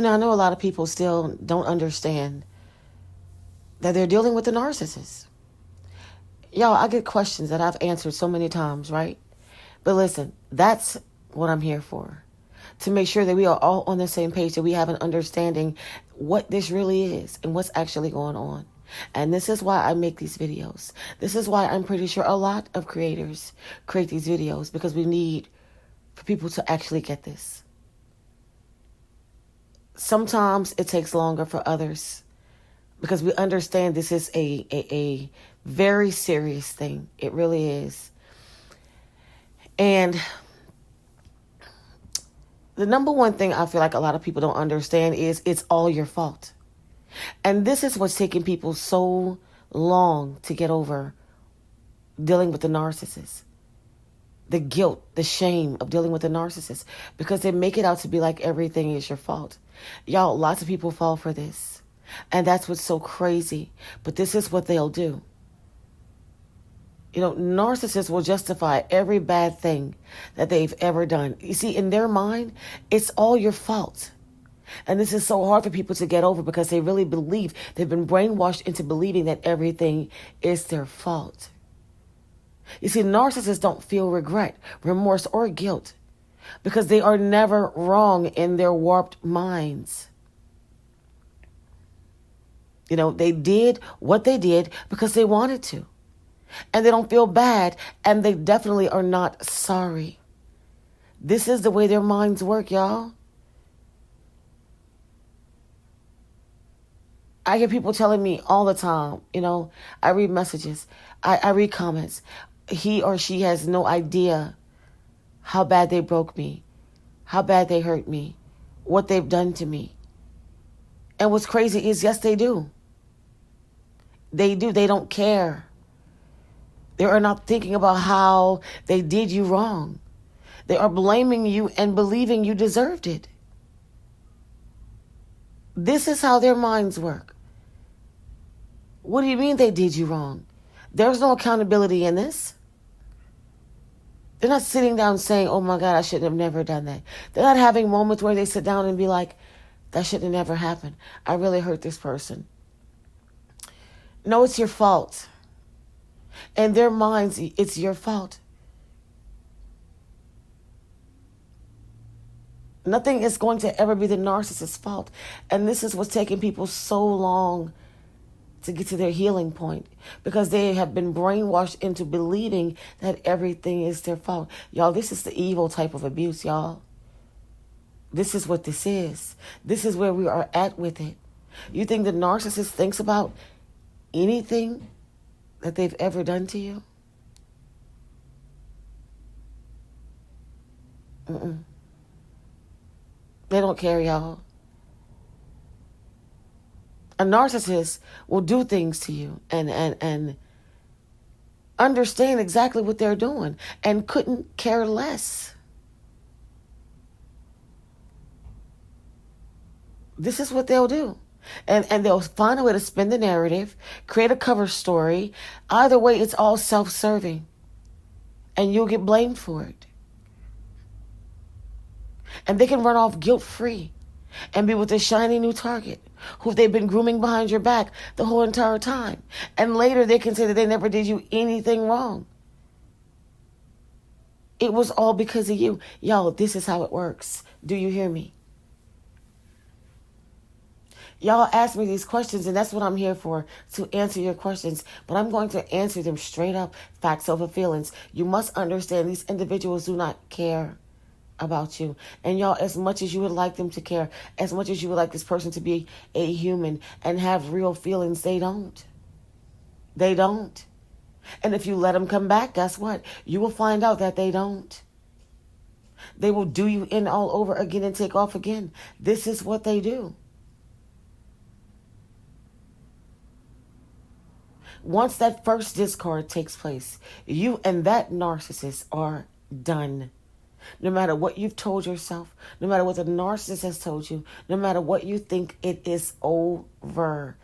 I know a lot of people still don't understand that they're dealing with a narcissist. Y'all, I get questions that I've answered so many times, right? But listen, that's what I'm here for. To make sure that we are all on the same page, that we have an understanding what this really is and what's actually going on. And this is why I make these videos. This is why I'm pretty sure a lot of creators create these videos, because we need for people to actually get this. Sometimes it takes longer for others because we understand this is a very serious thing. It really is. And the number one thing I feel like a lot of people don't understand is it's all your fault. And this is what's taking people so long to get over dealing with the narcissist. The guilt, the shame of dealing with a narcissist, because they make it out to be like everything is your fault. Y'all, lots of people fall for this. And that's what's so crazy. But this is what they'll do. Narcissists will justify every bad thing that they've ever done. You see, in their mind, it's all your fault. And this is so hard for people to get over because they really believe, they've been brainwashed into believing that everything is their fault. You see, narcissists don't feel regret, remorse, or guilt because they are never wrong in their warped minds. They did what they did because they wanted to. And they don't feel bad, and they definitely are not sorry. This is the way their minds work, y'all. I get people telling me all the time, I read messages, I read comments. He or she has no idea how bad they broke me, how bad they hurt me, what they've done to me. And what's crazy is, yes, they do. They do. They don't care. They are not thinking about how they did you wrong. They are blaming you and believing you deserved it. This is how their minds work. What do you mean they did you wrong? There's no accountability in this. They're not sitting down saying, oh my God, I should have never done that. They're not having moments where they sit down and be like, that should have never happened. I really hurt this person. No, it's your fault. In their minds, it's your fault. Nothing is going to ever be the narcissist's fault. And this is what's taking people so long to get to their healing point, because they have been brainwashed into believing that everything is their fault. Y'all, this is the evil type of abuse, y'all. This is what this is. This is where we are at with it. You think the narcissist thinks about anything that they've ever done to you? They don't care, y'all. A narcissist will do things to you and understand exactly what they're doing and couldn't care less. This is what they'll do. And they'll find a way to spin the narrative, create a cover story. Either way, it's all self-serving. And you'll get blamed for it. And they can run off guilt-free and be with a shiny new target who they've been grooming behind your back the whole entire time. And later they can say that they never did you anything wrong. It was all because of you. Y'all, this is how it works. Do you hear me? Y'all ask me these questions, and that's what I'm here for, to answer your questions. But I'm going to answer them straight up, facts over feelings. You must understand these individuals do not care about you. And y'all, as much as you would like them to care, as much as you would like this person to be a human and have real feelings, they don't. They don't. And if you let them come back, guess what? You will find out that they don't. They will do you in all over again and take off again. This is what they do. Once that first discard takes place, you and that narcissist are done. No matter what you've told yourself, no matter what the narcissist has told you, no matter what you think, it is over.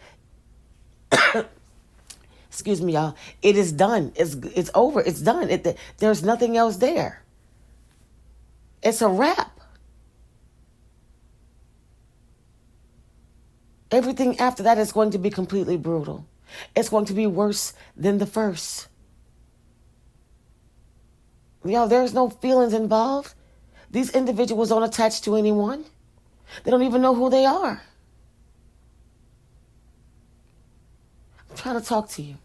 Excuse me, y'all. It is done. It's over. It's done. There's nothing else there. It's a wrap. Everything after that is going to be completely brutal. It's going to be worse than the first. There's no feelings involved. These individuals don't attach to anyone. They don't even know who they are. I'm trying to talk to you.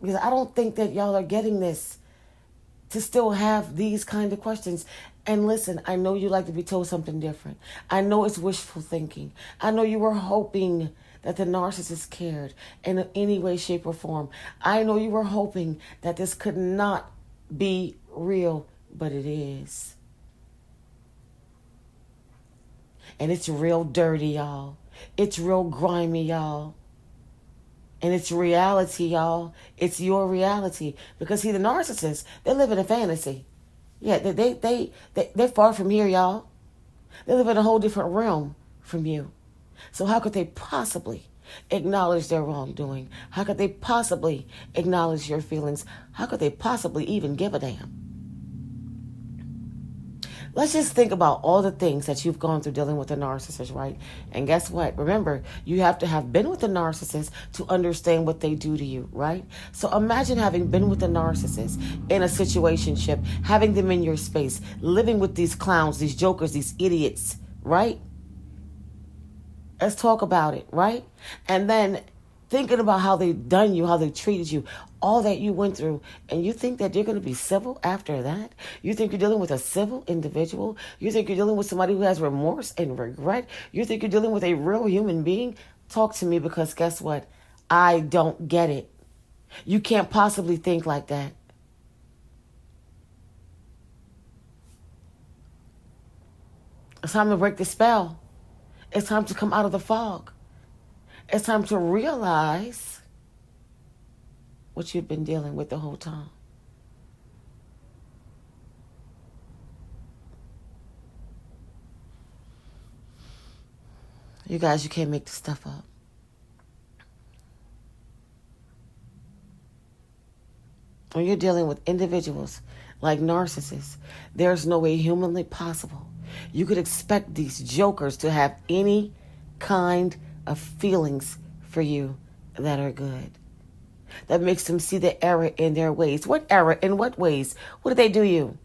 Because I don't think that y'all are getting this, to still have these kind of questions. And listen, I know you like to be told something different. I know it's wishful thinking. I know you were hoping that the narcissist cared in any way, shape, or form. I know you were hoping that this could not be real, but it is. And it's real dirty, y'all. It's real grimy, y'all. And it's reality, y'all. It's your reality. Because see, the narcissists, they live in a fantasy. Yeah, they're far from here, y'all. They live in a whole different realm from you. So how could they possibly acknowledge their wrongdoing? How could they possibly acknowledge your feelings? How could they possibly even give a damn? Let's just think about all the things that you've gone through dealing with a narcissist, right? And guess what? Remember, you have to have been with a narcissist to understand what they do to you, right? So imagine having been with a narcissist in a situationship, having them in your space, living with these clowns, these jokers, these idiots, right? Let's talk about it, right? And then thinking about how they've done you, how they treated you, all that you went through, and you think that you're going to be civil after that? You think you're dealing with a civil individual? You think you're dealing with somebody who has remorse and regret? You think you're dealing with a real human being? Talk to me, because guess what? I don't get it. You can't possibly think like that. It's time to break the spell. It's time to come out of the fog. It's time to realize what you've been dealing with the whole time. You guys, you can't make this stuff up. When you're dealing with individuals like narcissists, there's no way humanly possible you could expect these jokers to have any kind of feelings for you that are good. That makes them see the error in their ways. What error? In what ways? What did they do you?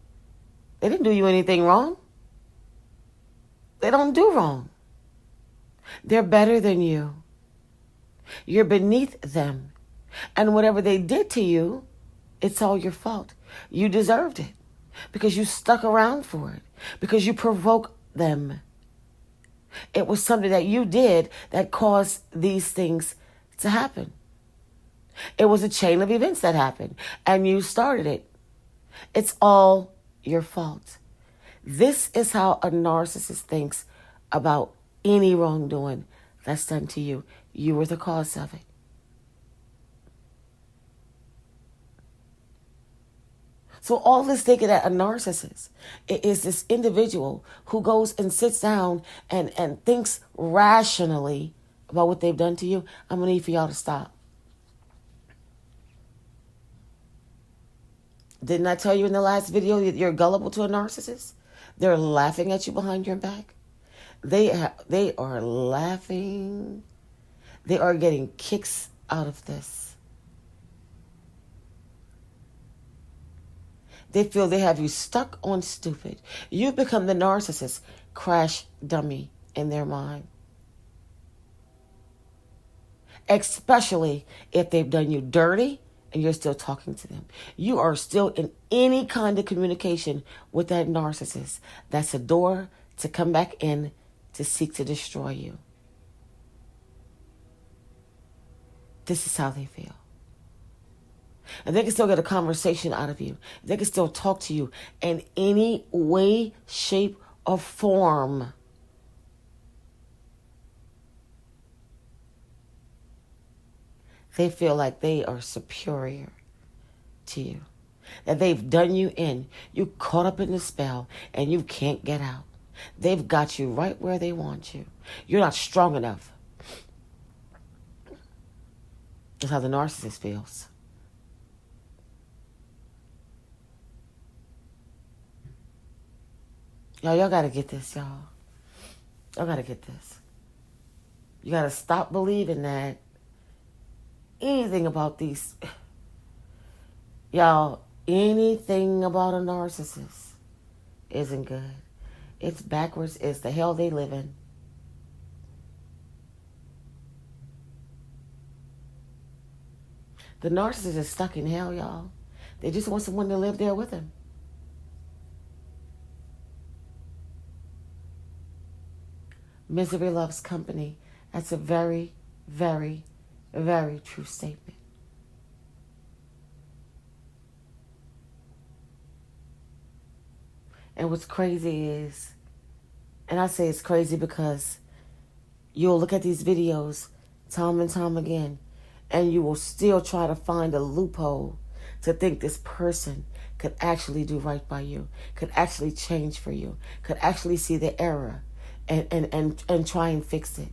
They didn't do you anything wrong. They don't do wrong. They're better than you. You're beneath them. And whatever they did to you, it's all your fault. You deserved it because you stuck around for it, because you provoked them. It was something that you did that caused these things to happen. It was a chain of events that happened, and you started it. It's all your fault. This is how a narcissist thinks about any wrongdoing that's done to you. You were the cause of it. So all this thinking that a narcissist is this individual who goes and sits down and thinks rationally about what they've done to you, I'm going to need for y'all to stop. Didn't I tell you in the last video that you're gullible to a narcissist? They're laughing at you behind your back. They are laughing. They are getting kicks out of this. They feel they have you stuck on stupid. You've become the narcissist crash dummy in their mind. Especially if they've done you dirty and you're still talking to them. You are still in any kind of communication with that narcissist. That's a door to come back in to seek to destroy you. This is how they feel. And they can still get a conversation out of you. They can still talk to you in any way, shape, or form. They feel like they are superior to you. That they've done you in. You caught up in the spell and you can't get out. They've got you right where they want you. You're not strong enough. That's how the narcissist feels. Y'all gotta get this, y'all. Y'all gotta get this. You got to stop believing that anything about these, y'all, anything about a narcissist isn't good. It's backwards. It's the hell they live in. The narcissist is stuck in hell, y'all. They just want someone to live there with them. Misery loves company. That's a very, very, very true statement. And what's crazy is, and I say it's crazy because you'll look at these videos time and time again, and you will still try to find a loophole to think this person could actually do right by you, could actually change for you, could actually see the error and try and fix it.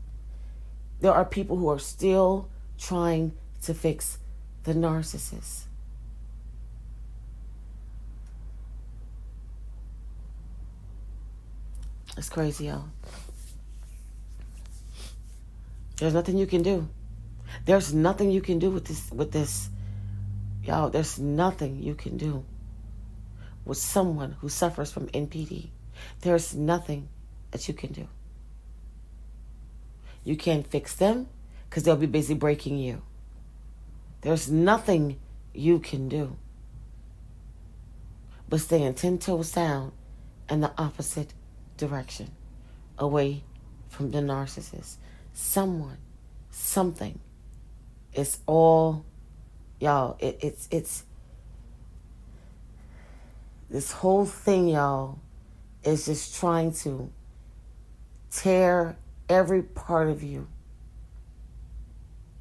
There are people who are still trying to fix the narcissist. It's crazy, y'all. There's nothing you can do. There's nothing you can do with this. Y'all, there's nothing you can do with someone who suffers from NPD. There's nothing that you can do. You can't fix them because they'll be busy breaking you. There's nothing you can do but staying 10 toes down in the opposite direction, away from the narcissist. Someone, something. It's all, y'all, it's this whole thing, y'all, is just trying to tear every part of you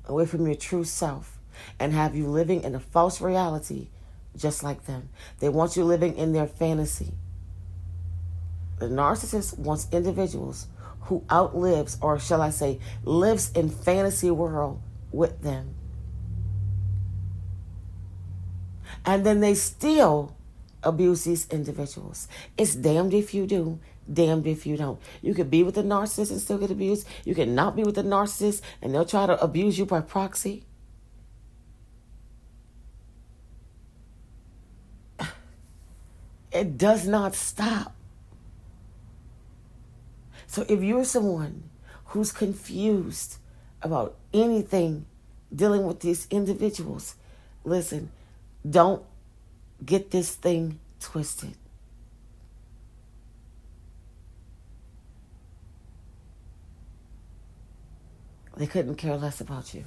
away from your true self and have you living in a false reality just like them. They want you living in their fantasy. The narcissist wants individuals who outlives, or shall I say, lives in fantasy world with them. And then they still abuse these individuals. It's damned if you do, damned if you don't. You could be with the narcissist and still get abused. You can not be with the narcissist and they'll try to abuse you by proxy. It does not stop. So if you're someone who's confused about anything dealing with these individuals, listen, don't get this thing twisted. They couldn't care less about you.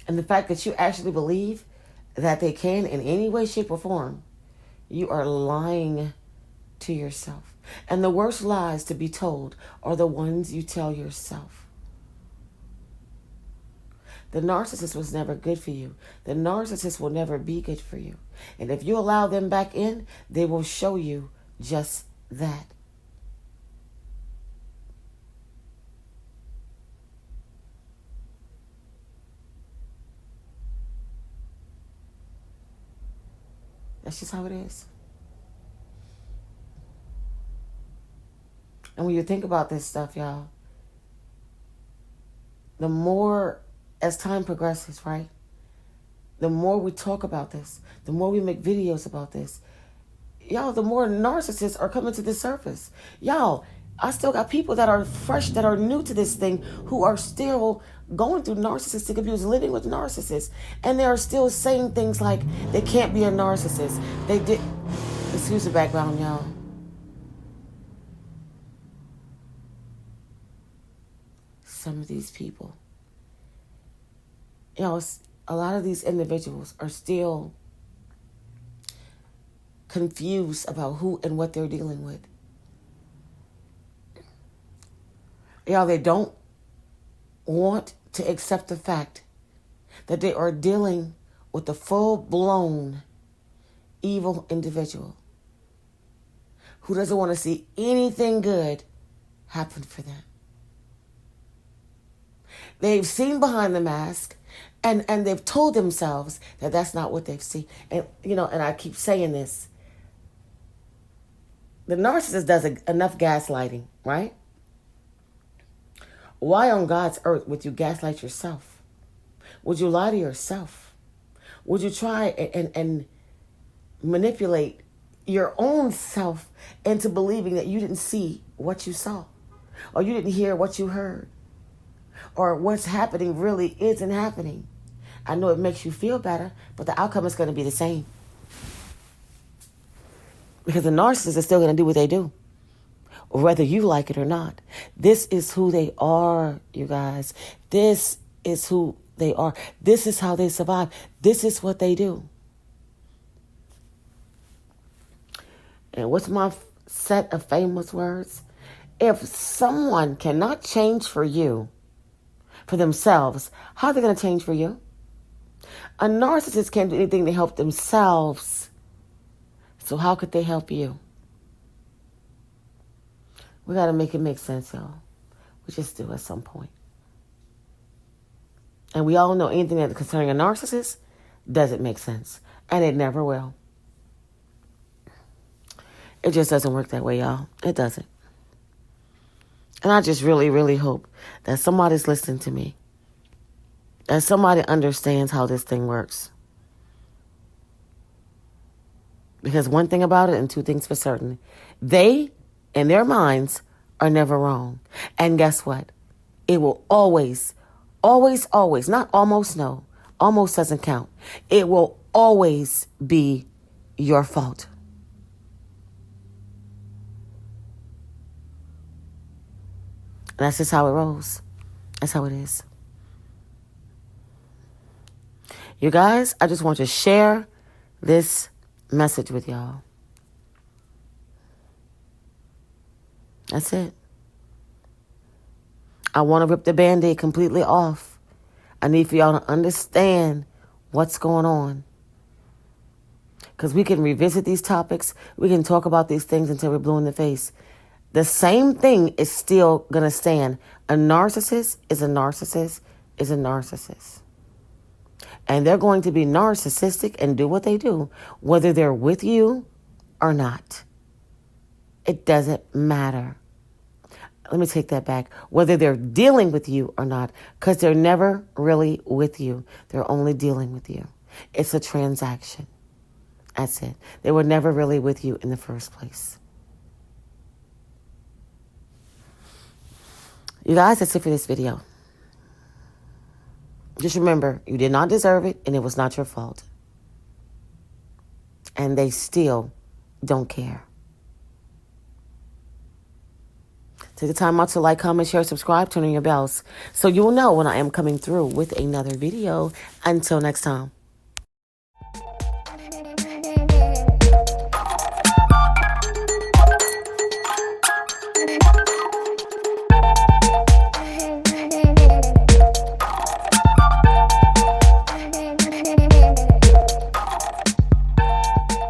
And the fact that you actually believe that they can in any way, shape, or form, you are lying to yourself. And the worst lies to be told are the ones you tell yourself. The narcissist was never good for you. The narcissist will never be good for you. And if you allow them back in, they will show you just that. That's just how it is. And when you think about this stuff, y'all, the more, as time progresses, right? The more we talk about this, the more we make videos about this, y'all, the more narcissists are coming to the surface. Y'all, I still got people that are fresh, that are new to this thing, who are still going through narcissistic abuse, living with narcissists. And they are still saying things like, they can't be a narcissist. They did, excuse the background, y'all. Some of these people, you know, a lot of these individuals are still confused about who and what they're dealing with. You know, they don't want to accept the fact that they are dealing with a full-blown evil individual who doesn't want to see anything good happen for them. They've seen behind the mask, and they've told themselves that that's not what they've seen. And, you know, and I keep saying this. The narcissist does enough gaslighting, right? Why on God's earth would you gaslight yourself? Would you lie to yourself? Would you try and manipulate your own self into believing that you didn't see what you saw, or you didn't hear what you heard, or what's happening really isn't happening? I know it makes you feel better, but the outcome is going to be the same. Because the narcissist is still going to do what they do, whether you like it or not. This is who they are, you guys. This is who they are. This is how they survive. This is what they do. And what's my set of famous words? If someone cannot change for you, for themselves, how are they going to change for you? A narcissist can't do anything to help themselves. So how could they help you? We got to make it make sense, y'all. We just do at some point. And we all know anything that concerning a narcissist doesn't make sense. And it never will. It just doesn't work that way, y'all. It doesn't. And I just really, really hope that somebody's listening to me. That somebody understands how this thing works. Because one thing about it and two things for certain. They, in their minds, are never wrong. And guess what? It will always, not almost, no. Almost doesn't count. It will always be your fault. And that's just how it rolls. That's how it is. You guys, I just want to share this message with y'all. That's it. I want to rip the Band-Aid completely off. I need for y'all to understand what's going on. Because we can revisit these topics. We can talk about these things until we're blue in the face. The same thing is still going to stand. A narcissist is a narcissist is a narcissist. And they're going to be narcissistic and do what they do, whether they're with you or not. It doesn't matter. Let me take that back. Whether they're dealing with you or not, because they're never really with you. They're only dealing with you. It's a transaction. That's it. They were never really with you in the first place. You guys, that's it for this video. Just remember, you did not deserve it, and it was not your fault. And they still don't care. Take the time out to like, comment, share, subscribe, turn on your bells, so you will know when I am coming through with another video. Until next time.